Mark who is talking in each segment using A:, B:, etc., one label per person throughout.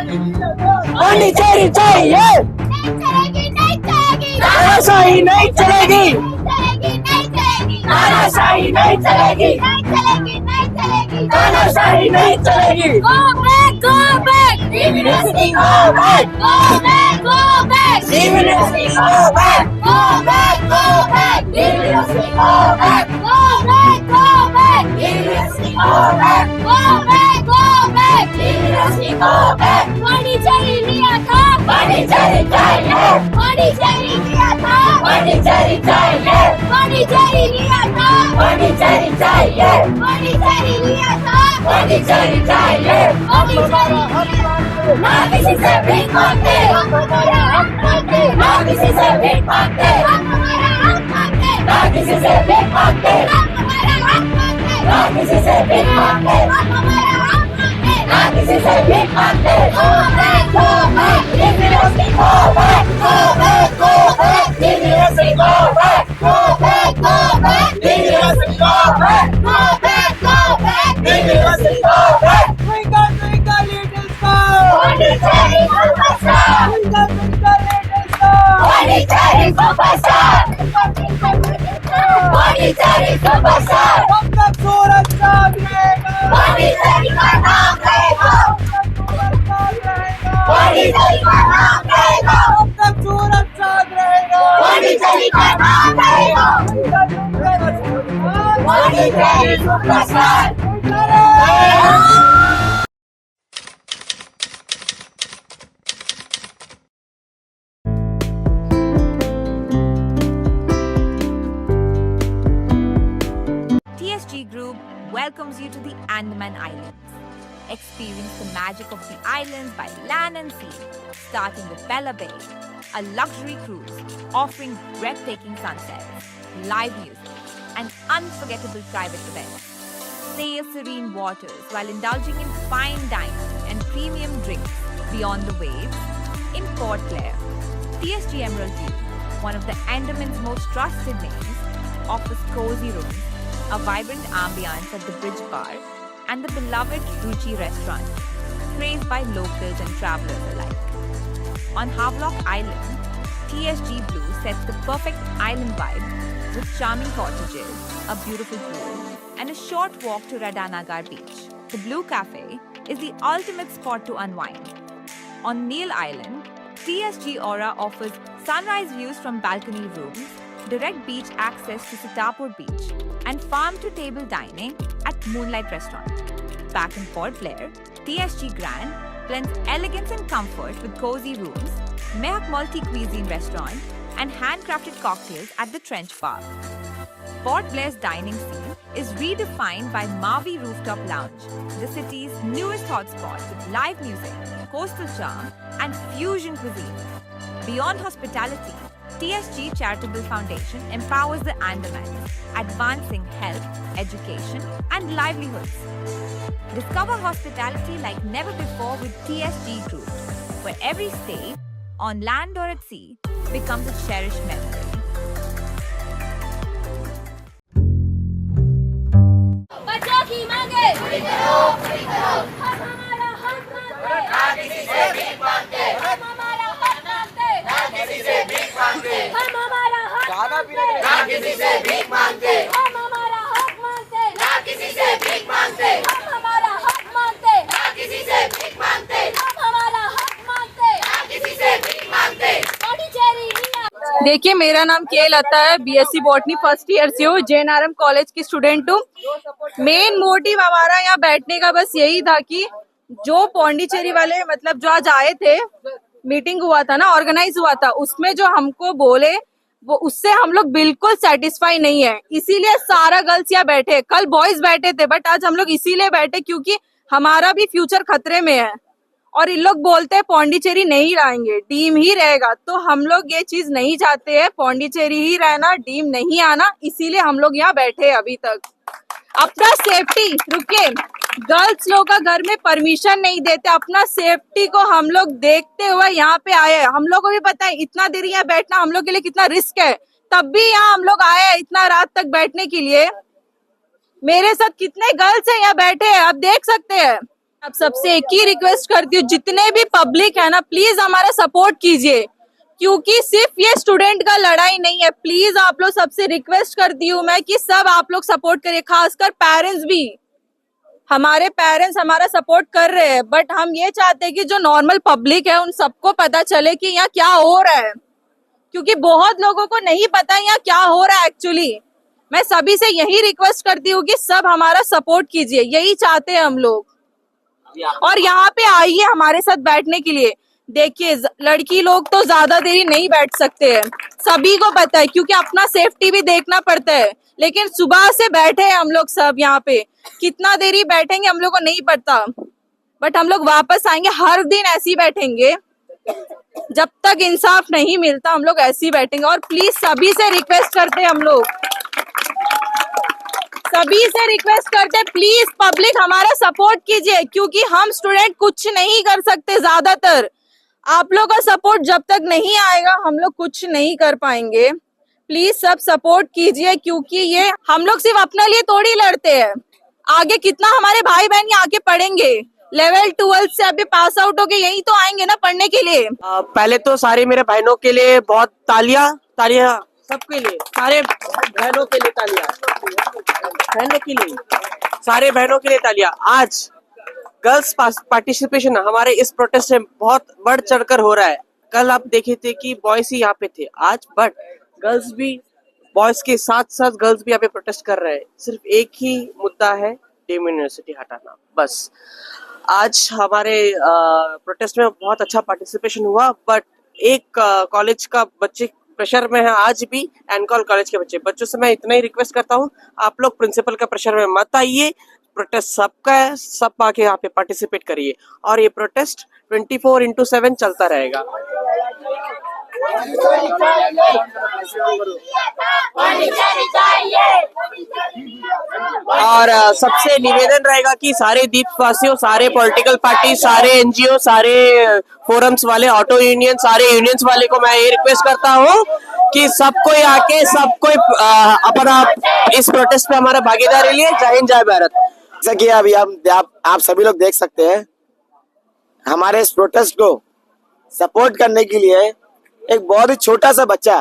A: पांडिचेरी चाहिए, तानाशाही नहीं चलेगी, तानाशाही नहीं चलेगी, तानाशाही नहीं चलेगी।
B: Go back, go back.
A: University go back,
B: Go back, go back.
A: University go back,
B: Go back, go back.
A: University go back,
B: Go back, go back.
A: University go back,
B: Go back, go back.
A: University go back।
B: Pondicherry लिया था,
A: पांडिचेरी चाहिए,
B: पांडिचेरी लिया था,
A: पांडिचेरी चाहिए,
B: पांडिचेरी लिया था,
A: पांडिचेरी चाहिए,
B: पांडिचेरी लिया था,
A: पांडिचेरी चाहिए।
B: पांडिचेरी
A: ना किसी से भीख मांगते,
B: हमारा हक मांगते,
A: ना किसी से भीख मांगते,
B: हमारा हक मांगते,
A: ना किसी से भीख मांगते,
B: हमारा हक मांगते,
A: ना किसी से भीख मांगते,
B: हमारा हक मांगते।
A: ना किसी से भीख मांगते।
B: Go back, go back.
A: University go back,
B: Go back, go back.
A: University go back,
B: Go back, go back.
A: University go back,
B: Go back, go back.
A: University go back।
B: Pondicherry superstar.
A: Pondicherry superstar, Pondicherry superstar, Pondicherry का नाम रहेगा, Pondicherry का नाम रहेगा, Pondicherry का नाम रहेगा, Pondicherry superstar।
C: TSG Group welcomes you to the Andaman Islands. Experience the magic of the islands by land and sea, starting with Bella Bay, a luxury cruise offering breathtaking sunsets, live music, and unforgettable private events. Sail serene waters while indulging in fine dining and premium drinks beyond the waves in Port Clare. TSG Emerald View, one of the Andaman's most trusted names, offers cozy rooms, a vibrant ambience at the Bridge Bar, and the beloved Ruchi restaurant, praised by locals and travelers alike. On Havelock Island, TSG Blue sets the perfect island vibe with charming cottages, a beautiful pool, and a short walk to Radhanagar Beach. The Blue Cafe is the ultimate spot to unwind. On Neil Island, TSG Aura offers sunrise views from balcony rooms, direct beach access to Sitapur Beach, and farm-to-table dining at Moonlight Restaurant. Back in Port Blair, TSG Grand blends elegance and comfort with cozy rooms, Mehak Multi-Cuisine Restaurant, and handcrafted cocktails at the Trench Bar. Port Blair's dining scene is redefined by Mavi Rooftop Lounge, the city's newest hotspot with live music, coastal charm, and fusion cuisine. Beyond hospitality, TSG Charitable Foundation empowers the Andamans, advancing health, education, and livelihoods. Discover hospitality like never before with TSG Group, where every stay, on land or at sea, becomes a cherished memory.
B: बच्चों की मांगे पूरी करो, हम हमारा हक मांगते,
A: ना किसी से भीख मांगते,
B: हम हमारा हक मांगते,
A: ना किसी से भीख मांगते,
B: हम हमारा हक मांगते,
A: ना किसी से भीख मांगते,
B: हम हमारा हक मांगते,
A: ना किसी से भीख मांगते,
B: हम हमारा हक मांगते,
A: ना किसी से भीख मांगते,
B: हम हमारा हक मांगते,
A: ना किसी से भीख मांगते।
B: पौंडीचेरी लिया।
D: देखिए, मेरा नाम के लता है, बीएससी बॉटनी फर्स्ट ईयर से हूँ, जेएनआरएम कॉलेज की स्टूडेंट हूँ। मेन मोटिव हमारा यहाँ बैठने का बस यही था कि जो पौंडीचेरी वाले मतलब जो आज आए थे, मीटिंग हुआ था ना, ऑर्गेनाइज हुआ था, उसमें जो हमको बोले वो उससे हम लोग बिल्कुल सेटिस्फाई नहीं है। इसीलिए सारा गर्ल्स यहाँ बैठे। कल बॉयज बैठे थे बट आज हम लोग इसीलिए बैठे क्योंकि हमारा भी फ्यूचर खतरे में है। और इन लोग बोलते हैं पौंडीचेरी नहीं रहेंगे, डीम ही रहेगा। तो हम लोग ये चीज नहीं चाहते हैं, पौंडीचेरी ही रहना, डीम नहीं आना। इसीलिए हम लोग यहाँ बैठे हैं अभी तक। अपना सेफ्टी, रुके, गर्ल्स लोग का घर में परमिशन नहीं देते, अपना सेफ्टी को हम लोग देखते हुए यहाँ पे आए हैं। हम लोग को भी पता है इतना देर यहाँ बैठना हम लोग के लिए कितना रिस्क है, तब भी यहाँ हम लोग आए हैं इतना रात तक बैठने के लिए। मेरे साथ कितने गर्ल्स हैं यहाँ बैठे हैं, आप देख सकते हैं। आप सबसे एक ही रिक्वेस्ट करती हूँ, जितने भी पब्लिक है ना, प्लीज हमारा सपोर्ट कीजिए, क्योंकि सिर्फ ये स्टूडेंट का लड़ाई नहीं है। प्लीज आप लोग सबसे रिक्वेस्ट करती हूँ मैं कि सब आप लोग सपोर्ट करिए, खासकर पेरेंट्स भी। हमारे पेरेंट्स हमारा सपोर्ट कर रहे हैं, बट हम ये चाहते हैं कि जो नॉर्मल पब्लिक है उन सबको पता चले कि यहाँ क्या हो रहा है, क्योंकि बहुत लोगों को नहीं पता यहाँ क्या हो रहा है एक्चुअली। मैं सभी से यही रिक्वेस्ट करती हूँ कि सब हमारा सपोर्ट कीजिए, यही चाहते हैं हम लोग। और यहाँ पे आइए हमारे साथ बैठने के लिए। देखिए, लड़की लोग तो ज्यादा देरी नहीं बैठ सकते हैं, सभी को पता है, क्योंकि अपना सेफ्टी भी देखना पड़ता है। लेकिन सुबह से बैठे हैं हम लोग सब यहाँ पे, कितना देरी बैठेंगे हम लोग को नहीं पता, बट हम लोग वापस आएंगे। हर दिन ऐसे ही बैठेंगे, जब तक इंसाफ नहीं मिलता हम लोग ऐसे ही बैठेंगे। और प्लीज सभी से रिक्वेस्ट करते हैं, हम लोग सभी से रिक्वेस्ट करते हैं, प्लीज पब्लिक हमारा सपोर्ट कीजिए, क्योंकि हम स्टूडेंट कुछ नहीं कर सकते। ज्यादातर आप लोग का सपोर्ट जब तक नहीं आएगा हम लोग कुछ नहीं कर पाएंगे। प्लीज सब सपोर्ट कीजिए, क्योंकि ये हम लोग सिर्फ अपने लिए थोड़ी लड़ते हैं, आगे कितना हमारे भाई बहन यहाँ आके पढ़ेंगे। लेवल 12 से अभी पास आउट होके यही तो आएंगे ना पढ़ने के लिए।
E: पहले तो सारे मेरे बहनों के लिए बहुत तालियां, तालियां सबके लिए, सारे बहनों के लिए तालियां, बहनों के लिए, सारे बहनों के लिए तालियां। आज गर्ल्स पार्टिसिपेशन हमारे इस प्रोटेस्ट में बहुत बढ़ चढ़कर हो रहा है। कल आप देखे थे कि बॉयज ही यहाँ पे थे, आज बट गर्ल्स भी, बॉयज के साथ साथ गर्ल्स भी यहाँ पे प्रोटेस्ट कर रहे हैं। सिर्फ एक ही मुद्दा है, डीम्ड यूनिवर्सिटी हटाना, बस। आज हमारे प्रोटेस्ट में बहुत अच्छा पार्टिसिपेशन हुआ, बट एक कॉलेज का बच्चे प्रेशर में है आज भी, एनकॉल कॉलेज के बच्चों से मैं इतना ही रिक्वेस्ट करता हूँ, आप लोग प्रिंसिपल का प्रेशर में मत आइए। प्रोटेस्ट सबका है, सब आके यहाँ पे पार्टिसिपेट करिए, और ये प्रोटेस्ट 24/7 चलता रहेगा। और सबसे निवेदन रहेगा कि सारे द्वीपवासियों, सारे पॉलिटिकल पार्टी, सारे एनजीओ, सारे फोरम्स वाले, ऑटो यूनियन, सारे यूनियंस वाले को मैं ये रिक्वेस्ट करता हूँ कि सबको आके सबको अपना इस प्रोटेस्ट में हमारा भागीदारी लिए। जय हिंद, जय भारत।
F: जैसा कि अभी आप सभी लोग देख सकते हैं, हमारे इस प्रोटेस्ट को सपोर्ट करने के लिए एक बहुत ही छोटा सा बच्चा,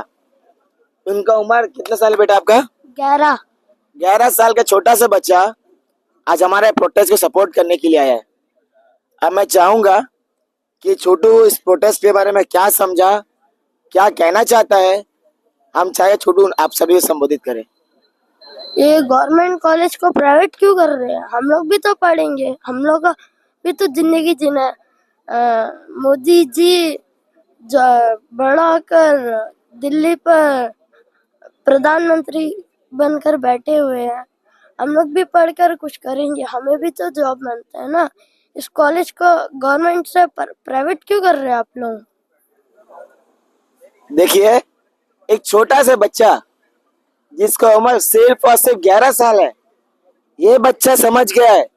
F: उनका उम्र कितना साल बेटा आपका? 11 साल का छोटा सा बच्चा आज हमारे प्रोटेस्ट को सपोर्ट करने के लिए आया है। अब मैं चाहूंगा कि छोटू इस प्रोटेस्ट के बारे में क्या समझा, क्या कहना चाहता है, हम चाहे छोटू आप सभी को संबोधित करें।
G: ये गवर्नमेंट कॉलेज को प्राइवेट क्यों कर रहे हैं? हम लोग भी तो पढ़ेंगे, हम लोग का भी तो जिंदगी जीना है। मोदी जी बड़ा कर दिल्ली पर प्रधानमंत्री बनकर बैठे हुए हैं, हम लोग भी पढ़कर कुछ करेंगे, हमें भी तो जॉब मिलता है ना। इस कॉलेज को गवर्नमेंट से प्राइवेट क्यों कर रहे हैं आप लोग?
F: देखिए, एक छोटा सा बच्चा जिसका उम्र सिर्फ और सिर्फ 11 साल है, ये बच्चा समझ गया है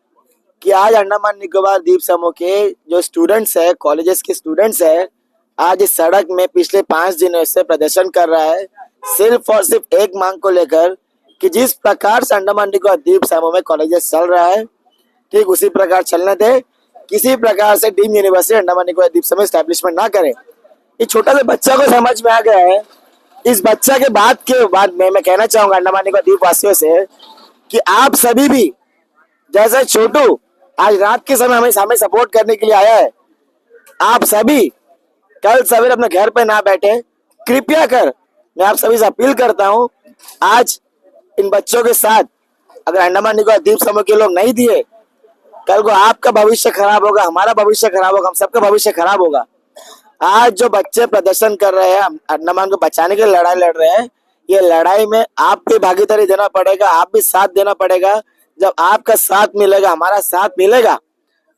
F: कि आज अंडमान निकोबार द्वीप समूह के जो स्टूडेंट्स है, कॉलेजेस के स्टूडेंट्स है, आज इस सड़क में पिछले 5 दिनों से प्रदर्शन कर रहा है, सिर्फ और सिर्फ एक मांग को लेकर कि जिस प्रकार से अंडमान निकोबार द्वीप समूह में कॉलेजेस चल रहा है, ठीक उसी प्रकार चलने दे, किसी प्रकार से डीम्ड यूनिवर्सिटी अंडमान निकोबार द्वीप समूह एस्टेब्लिशमेंट ना करे। ये छोटा सा बच्चा को समझ में आ गया है। इस बच्चा के बाद में मैं कहना चाहूंगा अंडमान निकोबार द्वीप वासियों से कि आप सभी भी, जैसे छोटू आज रात के समय हमें सपोर्ट करने के लिए आया है, आप सभी कल सवेरे अपने घर पे ना बैठे, कृपया कर मैं आप सभी से अपील करता हूं, आज इन बच्चों के साथ अगर अंडमान निकोबार द्वीप समूह के लोग नहीं दिए, कल को आपका भविष्य खराब होगा, हमारा भविष्य खराब होगा, हम सबका भविष्य खराब होगा। आज जो बच्चे प्रदर्शन कर रहे हैं, अंडमान को बचाने के लिए लड़ाई लड़ रहे हैं, ये लड़ाई में आप भी भागीदारी देना पड़ेगा, आप भी साथ देना पड़ेगा। जब आपका साथ मिलेगा, हमारा साथ मिलेगा,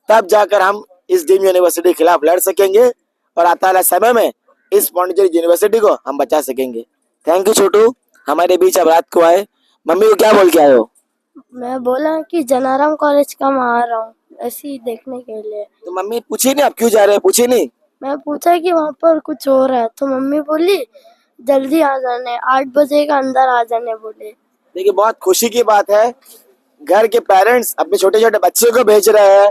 F: तब जाकर हम इस डीम्ड यूनिवर्सिटी के खिलाफ लड़ सकेंगे और आने वाले समय में इस पौंडीचेरी यूनिवर्सिटी को हम बचा सकेंगे। थैंक यू छोटू, हमारे बीच अब रात को आए। मम्मी को क्या बोल के आए हो?
G: मैं बोला कि जनाराम कॉलेज का मैं आ रहा हूँ ऐसे ही देखने के लिए।
F: तो मम्मी पूछी नहीं आप क्यों जा रहे हैं? पूछी नहीं?
G: मैं पूछा कि वहाँ पर कुछ हो रहा है, तो मम्मी बोली जल्दी आ जाने, 8 बजे का अंदर आ जाने बोले।
F: देखिए, बहुत खुशी की बात है, घर के पेरेंट्स अपने छोटे छोटे बच्चों को भेज रहे हैं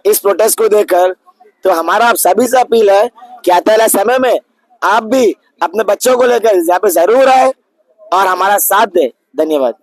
F: इस प्रोटेस्ट को देखकर। तो हमारा आप सभी से अपील है कि आने वाले समय में आप भी अपने बच्चों को लेकर यहाँ पे जरूर आए और हमारा साथ दे। धन्यवाद।